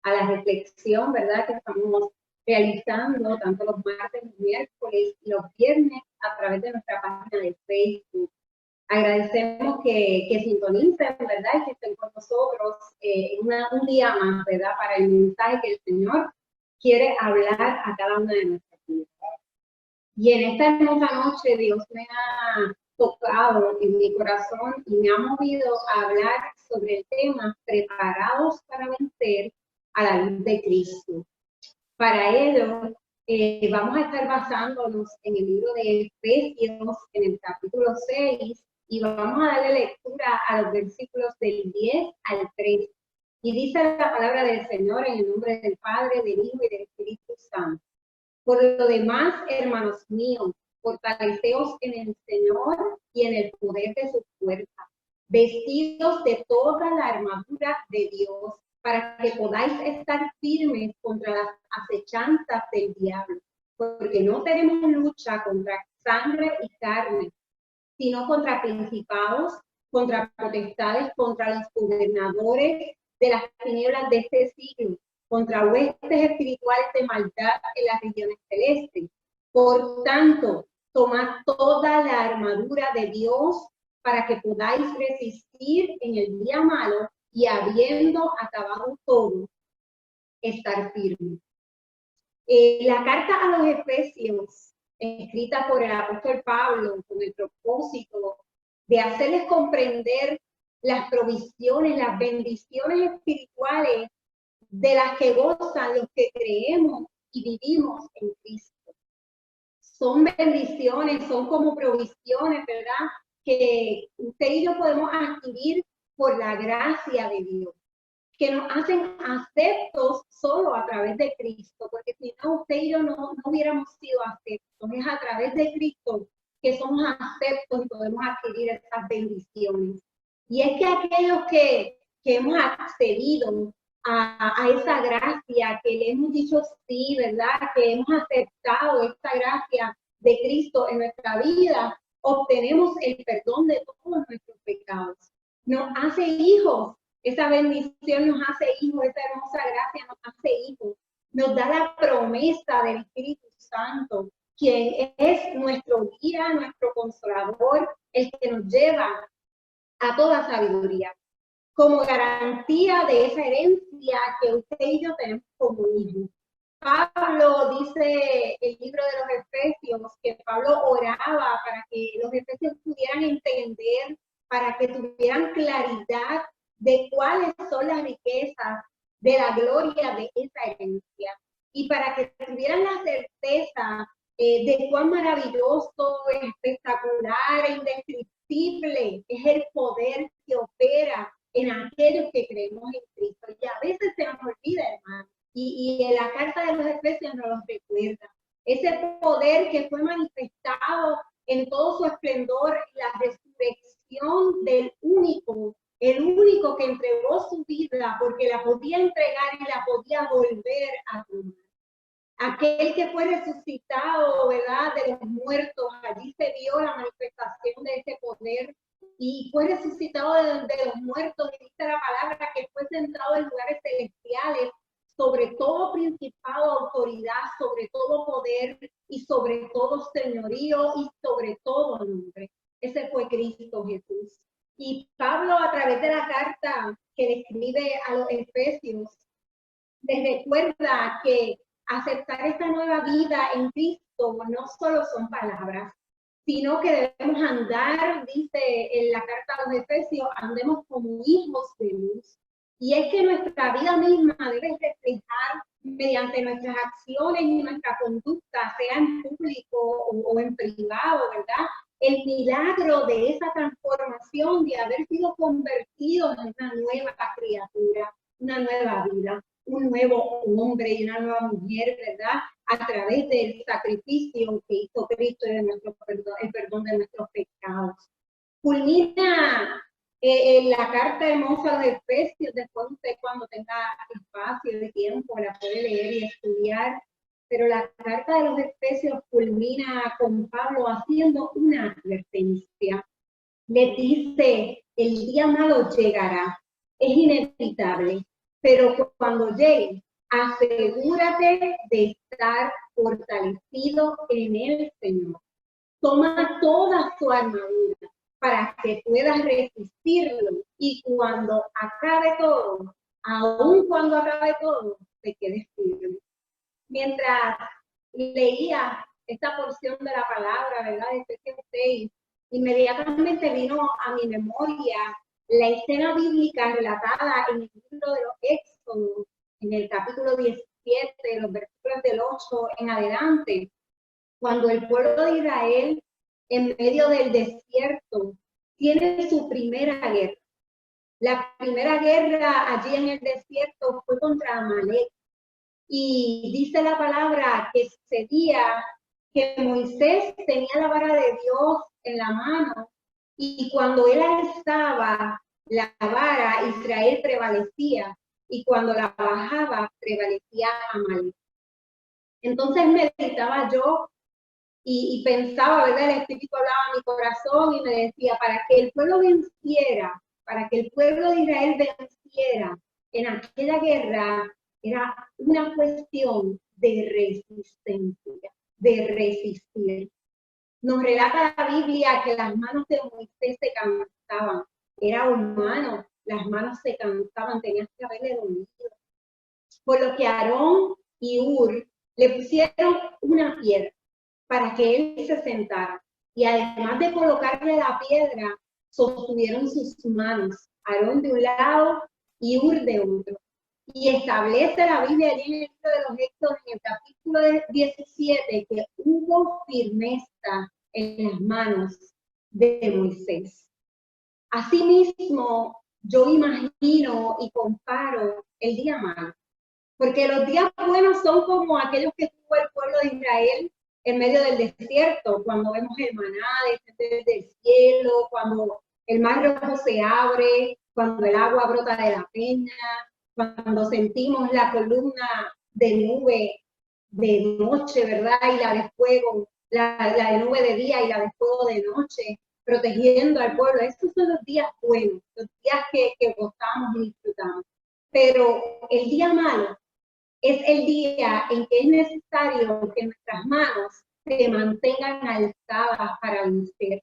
a la reflexión, ¿verdad?, que estamos realizando tanto los martes, los miércoles y los viernes a través de nuestra página de Facebook. Agradecemos que sintonicen, ¿verdad?, y que estén con nosotros un día más, ¿verdad?, para el mensaje que el Señor quiere hablar a cada una de nuestras vidas. Y en esta hermosa noche Dios me ha tocado en mi corazón y me ha movido a hablar sobre el tema preparados para vencer a la luz de Cristo. Para ello, vamos a estar basándonos en el libro de Efesios, en el capítulo 6, y vamos a darle lectura a los versículos del 10 al 13. Y dice la palabra del Señor en el nombre del Padre, del Hijo y del Espíritu Santo. Por lo demás, hermanos míos, fortaleceos en el Señor y en el poder de su fuerza, vestidos de toda la armadura de Dios, para que podáis estar firmes contra las acechanzas del diablo, porque no tenemos lucha contra sangre y carne, sino contra principados, contra potestades, contra los gobernadores de las tinieblas de este siglo, contra huestes espirituales de maldad en las regiones celestes. Por tanto, tomad toda la armadura de Dios para que podáis resistir en el día malo y habiendo acabado todo, estar firmes. La carta a los Efesios, escrita por el apóstol Pablo con el propósito de hacerles comprender las provisiones, las bendiciones espirituales de las que gozan los que creemos y vivimos en Cristo. Son bendiciones, son como provisiones, ¿verdad?, que usted y yo podemos adquirir por la gracia de Dios, que nos hacen aceptos solo a través de Cristo, porque si no, usted y yo no hubiéramos sido aceptos. Es a través de Cristo que somos aceptos y podemos adquirir esas bendiciones. Y es que aquellos que hemos accedido a esa gracia, que le hemos dicho sí, ¿verdad?, que hemos aceptado esta gracia de Cristo en nuestra vida, obtenemos el perdón de todos nuestros pecados. Nos hace hijos. Esa bendición nos hace hijos, esa hermosa gracia nos hace hijos. Nos da la promesa del Espíritu Santo, quien es nuestro guía, nuestro consolador, el que nos lleva a toda sabiduría, como garantía de esa herencia que usted y yo tenemos como hijos. Pablo dice en el libro de los Efesios que Pablo oraba para que los efesios pudieran entender, para que tuvieran claridad de cuáles son las riquezas de la gloria de esa herencia y para que tuvieran la certeza de cuán maravilloso, espectacular e indescriptible es el poder que opera en aquellos que creemos en Cristo. Y a veces se nos olvida, hermano, y en la carta de los Efesios nos lo recuerda. Ese poder que fue manifestado en todo su esplendor, la resurrección del único, el único que entregó su vida porque la podía entregar y la podía volver a tomar. Aquel que fue resucitado, ¿verdad?, de los muertos, allí se vio la manifestación de ese poder y fue resucitado de los muertos, y dice la palabra que fue sentado en lugares celestiales, sobre todo principado, autoridad, sobre todo poder y sobre todo señorío y sobre todo nombre. Ese fue Cristo Jesús. Y Pablo, a través de la carta que le escribe a los Efesios, les recuerda que aceptar esta nueva vida en Cristo no solo son palabras, sino que debemos andar, dice en la carta a los Efesios, andemos como hijos de luz. Y es que nuestra vida misma debe reflejar mediante nuestras acciones y nuestra conducta, sea en público o en privado, ¿verdad?, el milagro de esa transformación, de haber sido convertidos en una nueva criatura, una nueva vida, un nuevo hombre y una nueva mujer, ¿verdad?, a través del sacrificio que hizo Cristo y de nuestro perdón, el perdón de nuestros pecados. Culmina la carta hermosa de Efesios, después usted cuando tenga espacio y tiempo la puede leer y estudiar, pero la carta de los Efesios culmina con Pablo haciendo una advertencia. Le dice, el día malo llegará, es inevitable, pero cuando llegue, asegúrate de estar fortalecido en el Señor. Toma toda su armadura para que puedas resistirlo y cuando acabe todo, aun cuando acabe todo, te quedes firme. Mientras leía esta porción de la palabra, ¿verdad? De Efesios 6, inmediatamente vino a mi memoria la escena bíblica relatada en el libro de los Éxodos, en el capítulo 17, los versículos del 8 en adelante, cuando el pueblo de Israel, en medio del desierto, tiene su primera guerra. La primera guerra allí en el desierto fue contra Amalek. Y dice la palabra que sucedía que Moisés tenía la vara de Dios en la mano y cuando él alzaba la vara, Israel prevalecía y cuando la bajaba, prevalecía Amalek. Entonces meditaba yo y pensaba, ¿verdad? El Espíritu hablaba a mi corazón y me decía, para que el pueblo venciera, para que el pueblo de Israel venciera en aquella guerra, era una cuestión de resistencia, de resistir. Nos relata la Biblia que las manos de Moisés se cansaban. Era humano, las manos se cansaban, tenías que haberle dolido. Por lo que Aarón y Ur le pusieron una piedra para que él se sentara. Y además de colocarle la piedra, sostuvieron sus manos, Aarón de un lado y Ur de otro. Y establece la Biblia allí en el libro de los Éxodos, en el capítulo 17, que hubo firmeza en las manos de Moisés. Asimismo, yo imagino y comparo el día malo, porque los días buenos son como aquellos que tuvo el pueblo de Israel en medio del desierto, cuando vemos el maná descender del cielo, cuando el mar rojo se abre, cuando el agua brota de la peña, cuando sentimos la columna de nube de noche, ¿verdad? Y la de fuego, la de nube de día y la de fuego de noche, protegiendo al pueblo. Esos son los días buenos, los días que gozamos y disfrutamos. Pero el día malo es el día en que es necesario que nuestras manos se mantengan alzadas para vencer,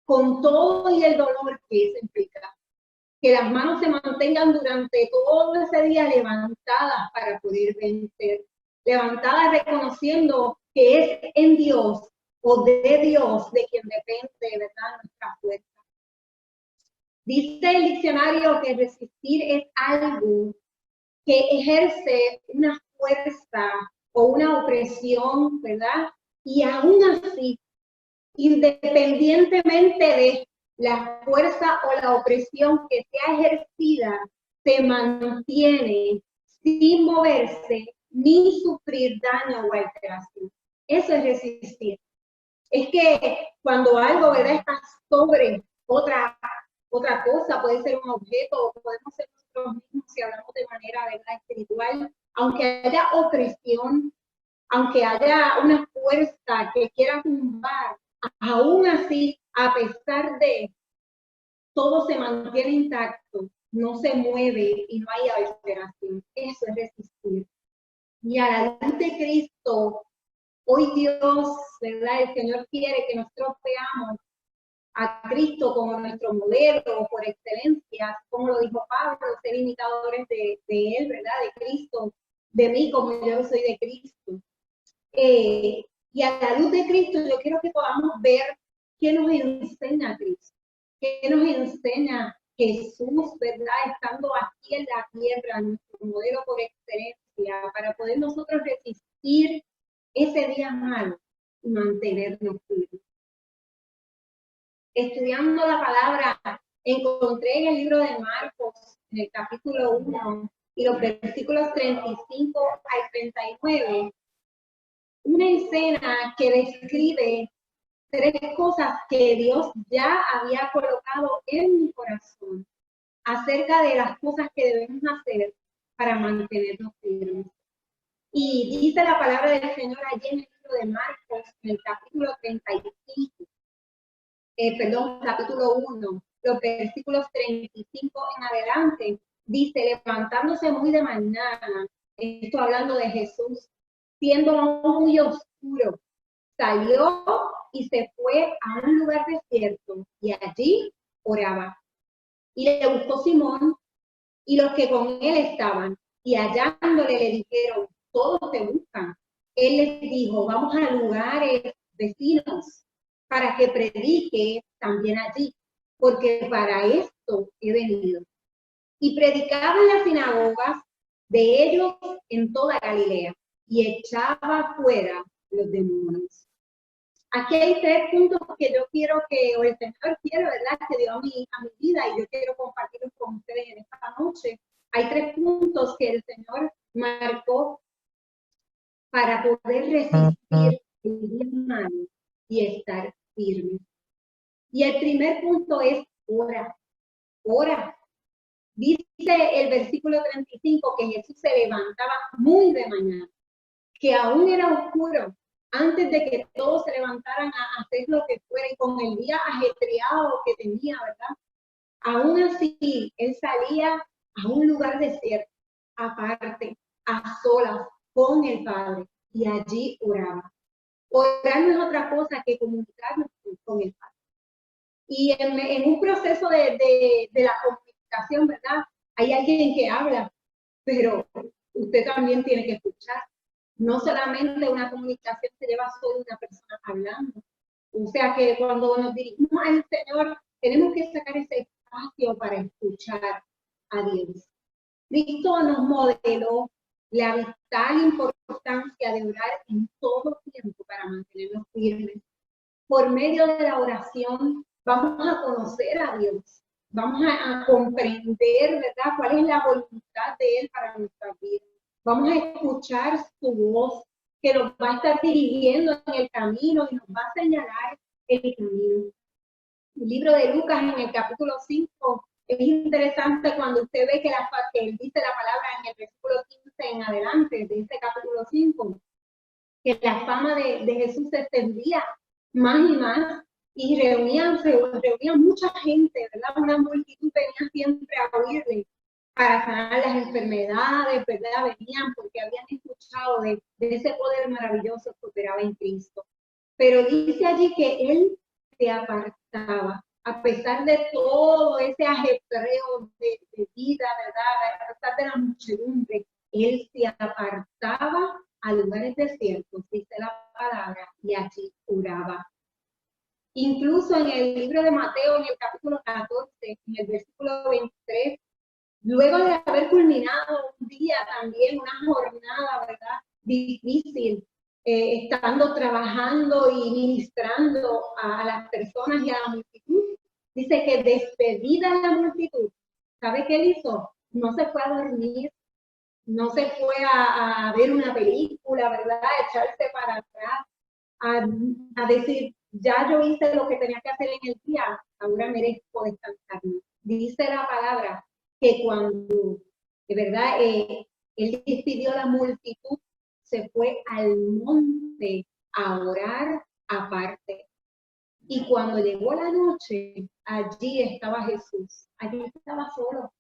con todo y el dolor que eso implica. Que las manos se mantengan durante todo ese día levantadas para poder vencer. Levantadas reconociendo que es en Dios o de Dios de quien depende, ¿verdad?, nuestra fuerza. Dice el diccionario que resistir es algo que ejerce una fuerza o una opresión, ¿verdad? Y aún así, independientemente de la fuerza o la opresión que sea ejercida, se mantiene sin moverse ni sufrir daño o alteración. Eso es resistir. Es que cuando algo, ¿verdad?, está sobre otra cosa, puede ser un objeto, o podemos ser nosotros mismos si hablamos de manera, ¿verdad?, espiritual, aunque haya opresión, aunque haya una fuerza que quiera tumbar, aún así, a pesar de, todo se mantiene intacto, no se mueve y no hay alteración. Eso es resistir. Y a la luz de Cristo, hoy Dios, ¿verdad?, el Señor quiere que nosotros veamos a Cristo como nuestro modelo por excelencia, como lo dijo Pablo, ser imitadores de Él, ¿verdad?, de Cristo, de mí como yo soy de Cristo. Y a la luz de Cristo yo quiero que podamos ver qué nos enseña Cristo, qué nos enseña Jesús, ¿verdad?, estando aquí en la tierra, nuestro modelo por excelencia, para poder nosotros resistir ese día malo y mantenernos firmes. Estudiando la palabra, encontré en el libro de Marcos, en el capítulo 1, y los versículos 35 al 39, una escena que describe tres cosas que Dios ya había colocado en mi corazón acerca de las cosas que debemos hacer para mantenernos firmes. Y dice la palabra del Señor allí en el libro de Marcos, en el capítulo 35, capítulo 1, los versículos 35 en adelante, Dice, levantándose muy de mañana, esto hablando de Jesús, siendo aún muy oscuro, salió y se fue a un lugar desierto y allí oraba. Y le buscó Simón y los que con él estaban, y hallándole le dijeron, todos te buscan. Él les dijo, vamos a lugares vecinos para que predique también allí, porque para esto he venido. Y predicaba en las sinagogas de ellos en toda Galilea, y echaba fuera los demonios. Aquí hay 3 puntos que yo quiero que, o el Señor quiere, ¿verdad?, que dio a mi vida, y yo quiero compartirlos con ustedes en esta noche. Hay 3 puntos que el Señor marcó para poder resistir el día malo y estar firme. Y el primer punto es ora, ora. Dice el versículo 35 que Jesús se levantaba muy de mañana, que aún era oscuro, antes de que todos se levantaran a hacer lo que fuera, y con el día ajetreado que tenía, ¿verdad? Aún así, él salía a un lugar desierto, aparte, a solas, con el Padre, y allí oraba. Orar no es otra cosa que comunicarnos con el Padre. Y en un proceso de la comunicación, ¿verdad? Hay alguien que habla, pero usted también tiene que escuchar. No solamente una comunicación se lleva solo una persona hablando. O sea que cuando nos dirigimos al Señor, tenemos que sacar ese espacio para escuchar a Dios. Cristo nos modeló la vital importancia de orar en todo tiempo para mantenernos firmes. Por medio de la oración vamos a conocer a Dios, vamos a comprender, ¿verdad?, cuál es la voluntad de Él para nuestra vida. Vamos a escuchar su voz, que nos va a estar dirigiendo en el camino y nos va a señalar el camino. El libro de Lucas, en el capítulo 5, es interesante cuando usted ve que él dice la palabra en el versículo 15 en adelante de este capítulo 5, que la fama de Jesús se extendía más y más, y se reunía mucha gente, ¿verdad? Una multitud venía siempre a oírle para sanar las enfermedades, ¿verdad? Venían porque habían escuchado de ese poder maravilloso que operaba en Cristo. Pero dice allí que él se apartaba, a pesar de todo ese ajetreo de vida, ¿verdad? A pesar de la muchedumbre, él se apartaba a lugares desiertos, dice la palabra, y allí oraba. Incluso en el libro de Mateo, en el capítulo 14, en el versículo 23, luego de haber culminado un día también, una jornada, ¿verdad?, difícil, estando trabajando y ministrando a las personas y a la multitud, dice que despedida la multitud, ¿sabe qué él hizo? No se fue a dormir, no se fue a ver una película, ¿verdad?, a echarse para atrás, a decir, ya yo hice lo que tenía que hacer en el día, ahora merezco descansar. Dice la palabra que cuando, de verdad, él despidió a la multitud, se fue al monte a orar aparte. Y cuando llegó la noche, allí estaba Jesús, allí estaba solo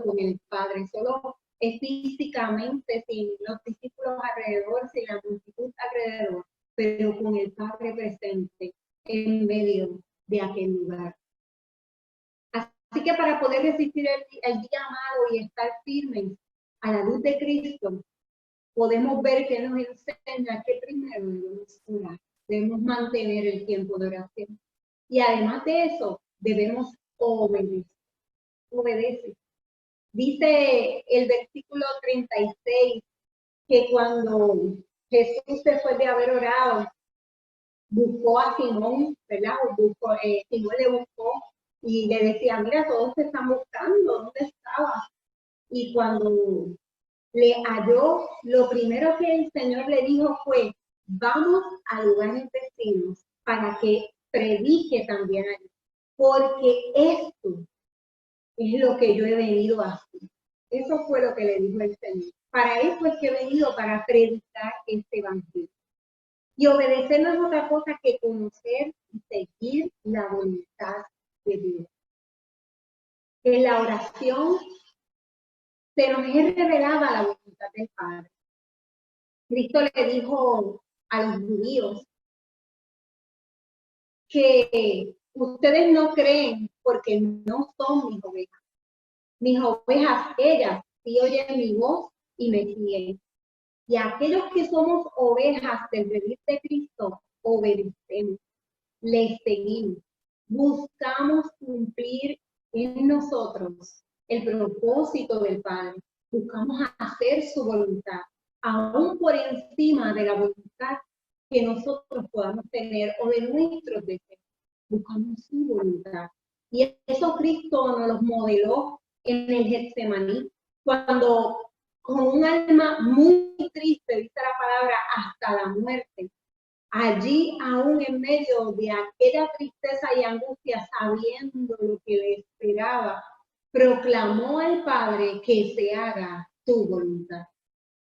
con el Padre, solo físicamente, sin los discípulos alrededor, sin la multitud alrededor, pero con el Padre presente en medio de aquel lugar. Así que para poder resistir el día malo y estar firmes a la luz de Cristo, podemos ver que nos enseña que primero debemos orar, debemos mantener el tiempo de oración. Y además de eso, debemos obedecer. Obedece. Dice el versículo 36 que cuando Jesús, después de haber orado, buscó a Simón, ¿verdad? Simón le buscó y le decía, mira, todos te están buscando, ¿dónde estabas? Y cuando le halló, lo primero que el Señor le dijo fue, vamos a lugares vecinos para que predique también allí, porque esto es lo que yo he venido a hacer. Eso fue lo que le dijo el Señor. Para eso es que he venido, para predicar este evangelio. Y obedecer no es otra cosa que conocer y seguir la voluntad de Dios. En la oración se nos es revelada la voluntad del Padre. Cristo le dijo a los judíos que ustedes no creen porque no son mis ovejas. Mis ovejas, ellas, sí oyen mi voz y me siguen. Y aquellos que somos ovejas del redil de Cristo, obedecemos, le seguimos, buscamos cumplir en nosotros el propósito del Padre, buscamos hacer su voluntad, aún por encima de la voluntad que nosotros podamos tener o de nuestros deseos, buscamos su voluntad. Y eso Cristo nos los modeló en el Getsemaní, cuando con un alma muy triste, dice la palabra, hasta la muerte, allí aún en medio de aquella tristeza y angustia, sabiendo lo que le esperaba, proclamó al Padre que se haga tu voluntad.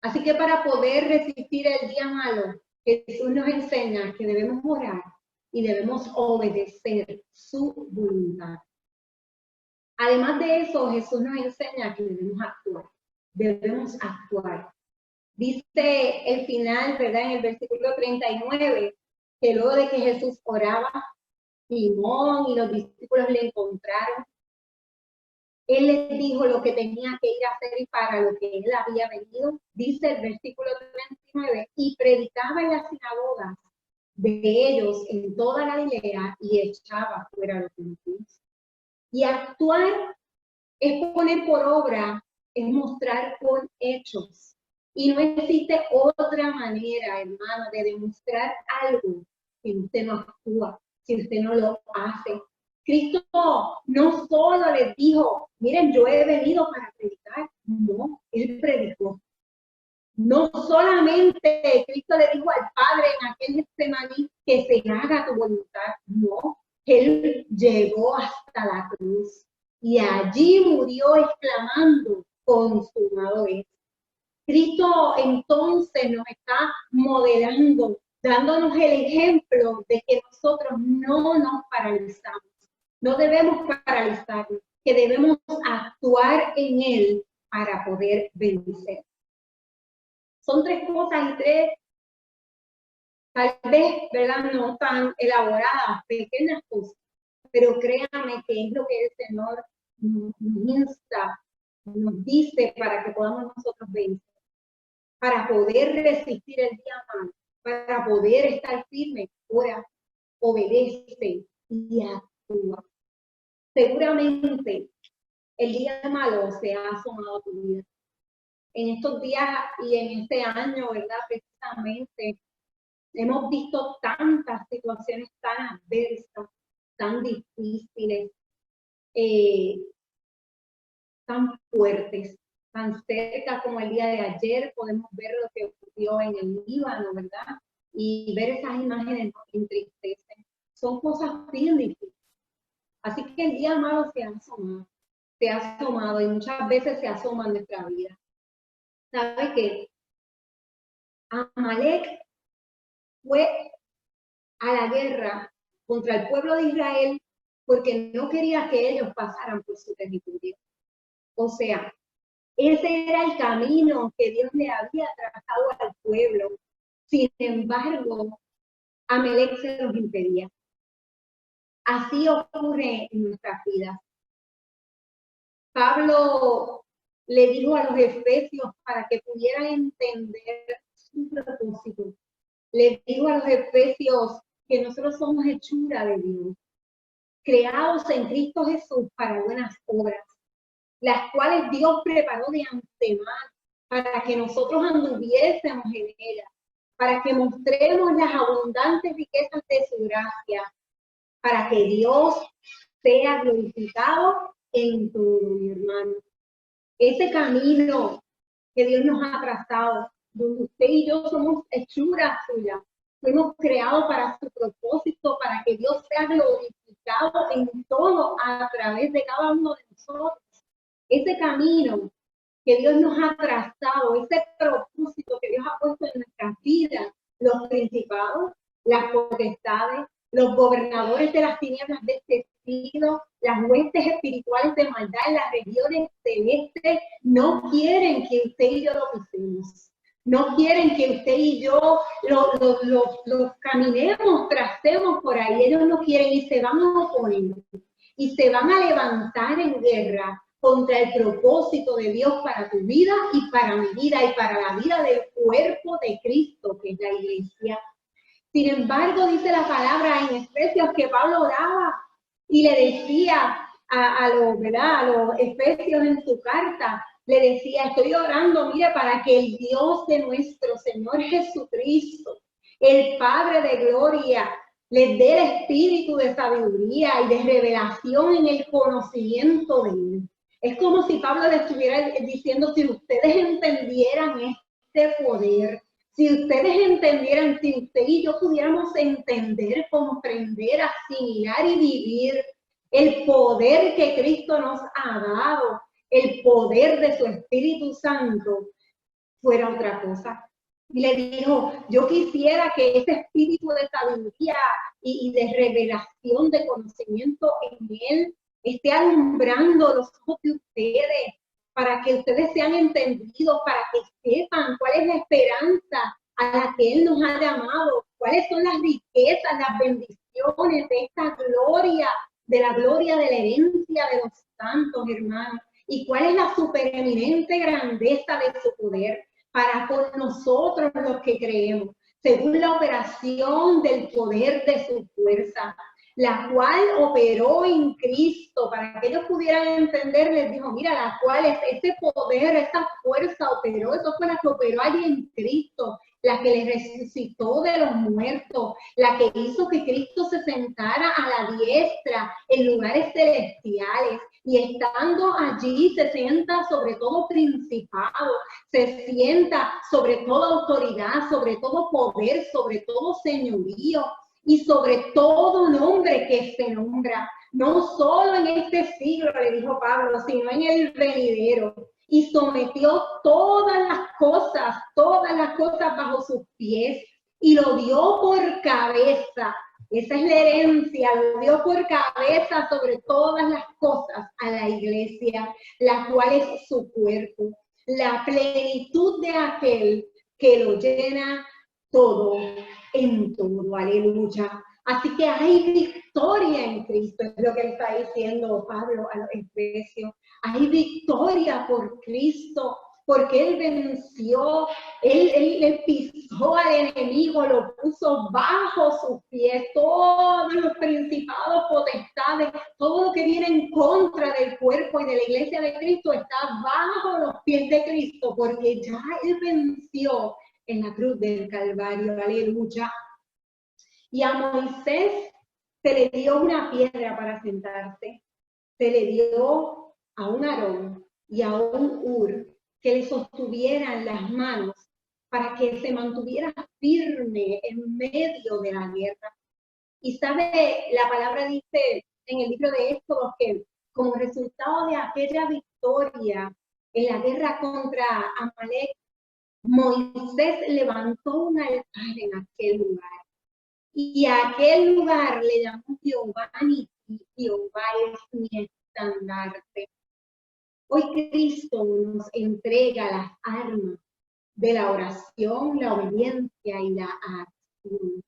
Así que para poder resistir el día malo, Jesús nos enseña que debemos orar y debemos obedecer su voluntad. Además de eso, Jesús nos enseña que debemos actuar. Debemos actuar. Dice el final, ¿verdad? En el versículo 39, que luego de que Jesús oraba, Simón y los discípulos le encontraron. Él les dijo lo que tenía que ir a hacer y para lo que él había venido. Dice el versículo 39, y predicaba en las sinagogas de ellos en toda Galilea y echaba fuera a los impíos. Y actuar es poner por obra, es mostrar con hechos. Y no existe otra manera, hermano, de demostrar algo si usted no actúa, si usted no lo hace. Cristo no solo les dijo, miren, yo he venido para predicar. No, él predicó. No solamente Cristo le dijo al Padre en aquel Getsemaní que se haga tu voluntad. No, él llegó hasta la cruz y allí murió exclamando, consumado es. Cristo entonces nos está modelando, dándonos el ejemplo de que nosotros no nos paralizamos, no debemos paralizarnos, que debemos actuar en Él para poder vencer. Son tres cosas y tres, tal vez, ¿verdad? No tan elaboradas, pequeñas cosas, pero créame que es lo que el Señor nos insta, nos dice para que podamos nosotros vencer, para poder resistir el día malo, para poder estar firme. Ora, obedece y actúa. Seguramente el día malo se ha asomado a tu vida. En estos días y en este año, ¿verdad? Precisamente, hemos visto tantas situaciones tan adversas, tan difíciles, tan fuertes, tan cerca como el día de ayer. Podemos ver lo que ocurrió en el Líbano, ¿verdad? Y ver esas imágenes nos entristecen. Son cosas bien difíciles. Así que el día malo se ha asomado y muchas veces se asoma en nuestra vida. ¿Sabe qué? Amalek fue a la guerra contra el pueblo de Israel porque no quería que ellos pasaran por su territorio. O sea, ese era el camino que Dios le había trazado al pueblo. Sin embargo, Amalek se los impedía. Así ocurre en nuestras vidas. Pablo le dijo a los efesios para que pudieran entender su propósito. Le dijo a los efesios que nosotros somos hechura de Dios, creados en Cristo Jesús para buenas obras, las cuales Dios preparó de antemano para que nosotros anduviésemos en ellas, para que mostremos las abundantes riquezas de su gracia, para que Dios sea glorificado en todo, mi hermano. Ese camino que Dios nos ha trazado, donde usted y yo somos hechuras suyas, fuimos creados para su propósito, para que Dios sea glorificado en todo a través de cada uno de nosotros. Ese camino que Dios nos ha trazado, ese propósito que Dios ha puesto en nuestras vidas, los principados, las potestades, los gobernadores de las tinieblas de este siglo, las las huestes espirituales de maldad en las regiones celestes no quieren que usted y yo lo pisemos. No quieren que usted y yo los caminemos, tracemos por ahí. Ellos no quieren y se van a oponer. Y se van a levantar en guerra contra el propósito de Dios para tu vida y para mi vida y para la vida del cuerpo de Cristo, que es la iglesia. Sin embargo, dice la palabra en Efesios que Pablo oraba y le decía a los Efesios en su carta, le decía, estoy orando, mire, para que el Dios de nuestro Señor Jesucristo, el Padre de gloria, les dé el espíritu de sabiduría y de revelación en el conocimiento de Él. Es como si Pablo le estuviera diciendo, si ustedes entendieran este poder, si ustedes entendieran, si usted y yo pudiéramos entender, comprender, asimilar y vivir el poder que Cristo nos ha dado, el poder de su Espíritu Santo, fuera otra cosa. Y le dijo, yo quisiera que ese espíritu de sabiduría y de revelación, de conocimiento en Él, esté alumbrando los ojos de ustedes, para que ustedes sean entendidos, para que sepan cuál es la esperanza a la que Él nos ha llamado, cuáles son las riquezas, las bendiciones de esta gloria, de la gloria de la herencia de los santos, hermanos, y cuál es la supereminente grandeza de su poder para con nosotros los que creemos, según la operación del poder de su fuerza, la cual operó en Cristo, para que ellos pudieran entender, les dijo, mira, la cual es ese poder, esa fuerza operó, eso fue la que operó allí en Cristo, la que le resucitó de los muertos, la que hizo que Cristo se sentara a la diestra en lugares celestiales, y estando allí se sienta sobre todo principado, se sienta sobre toda autoridad, sobre todo poder, sobre todo señorío, y sobre todo nombre que se nombra, no solo en este siglo, le dijo Pablo, sino en el venidero, y sometió todas las cosas bajo sus pies, y lo dio por cabeza. Esa es la herencia, lo dio por cabeza sobre todas las cosas a la iglesia, la cual es su cuerpo, la plenitud de aquel que lo llena todo en todo, aleluya. Así que hay victoria en Cristo, es lo que le está diciendo Pablo a los Efesios. Hay victoria por Cristo, porque Él venció, él pisó al enemigo, lo puso bajo sus pies, todos los principados, potestades, todo lo que viene en contra del cuerpo y de la iglesia de Cristo está bajo los pies de Cristo, porque ya Él venció en la cruz del Calvario, aleluya. Y a Moisés se le dio una piedra para sentarse, se le dio a un Aarón y a un Hur que le sostuvieran las manos para que se mantuviera firme en medio de la guerra. Y sabe, la palabra dice en el libro de Éxodo que como resultado de aquella victoria en la guerra contra Amalek, Moisés levantó un altar en aquel lugar. Y a aquel lugar le llamó Jehová Nissi, Jehová es mi estandarte. Hoy Cristo nos entrega las armas de la oración, la obediencia y la acción.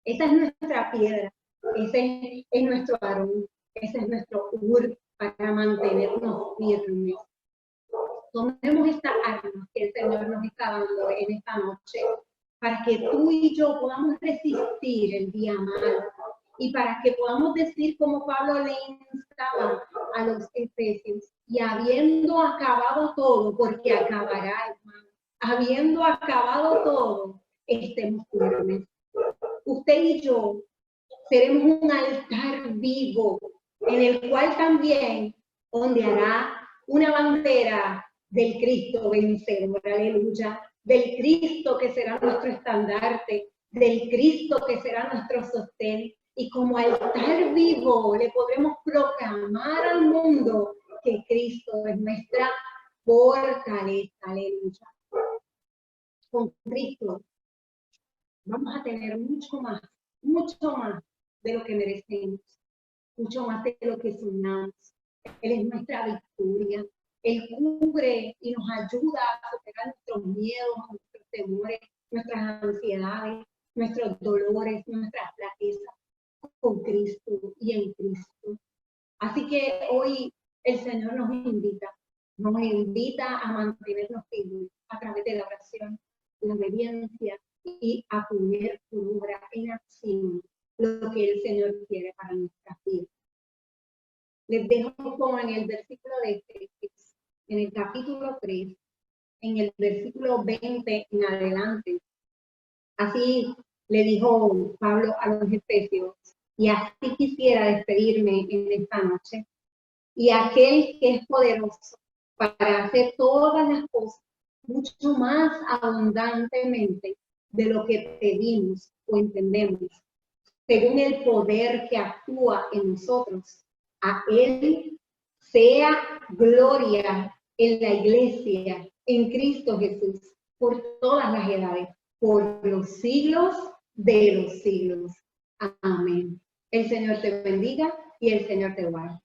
Esa es nuestra piedra, ese es nuestro Aarón, ese es nuestro Hur para mantenernos firmes. Tomemos estas armas que el Señor nos está dando en esta noche para que tú y yo podamos resistir el día malo y para que podamos decir como Pablo le instaba a los Efesios, y habiendo acabado todo, porque acabará, hermano, habiendo acabado todo, estemos firmes. Usted y yo seremos un altar vivo en el cual también ondeará una bandera del Cristo vencedor, aleluya, del Cristo que será nuestro estandarte, del Cristo que será nuestro sostén. Y como altar vivo le podremos proclamar al mundo que Cristo es nuestra fortaleza, aleluya. Con Cristo vamos a tener mucho más de lo que merecemos. mucho más de lo que soñamos. Él es nuestra victoria. Él cubre y nos ayuda a superar nuestros miedos, nuestros temores, nuestras ansiedades, nuestros dolores, nuestras flaquezas con Cristo y en Cristo. Así que hoy el Señor nos invita a mantenernos firmes a través de la oración, la obediencia y a poner por obra en acción lo que el Señor quiere para nuestras vidas. Les dejo como en el versículo de en el capítulo 3, en el versículo 20 en adelante. Así le dijo Pablo a los Efesios, y así quisiera despedirme en esta noche. Y aquel que es poderoso para hacer todas las cosas mucho más abundantemente de lo que pedimos o entendemos, según el poder que actúa en nosotros. A Él sea gloria en la iglesia, en Cristo Jesús, por todas las edades, por los siglos de los siglos. Amén. El Señor te bendiga y el Señor te guarde.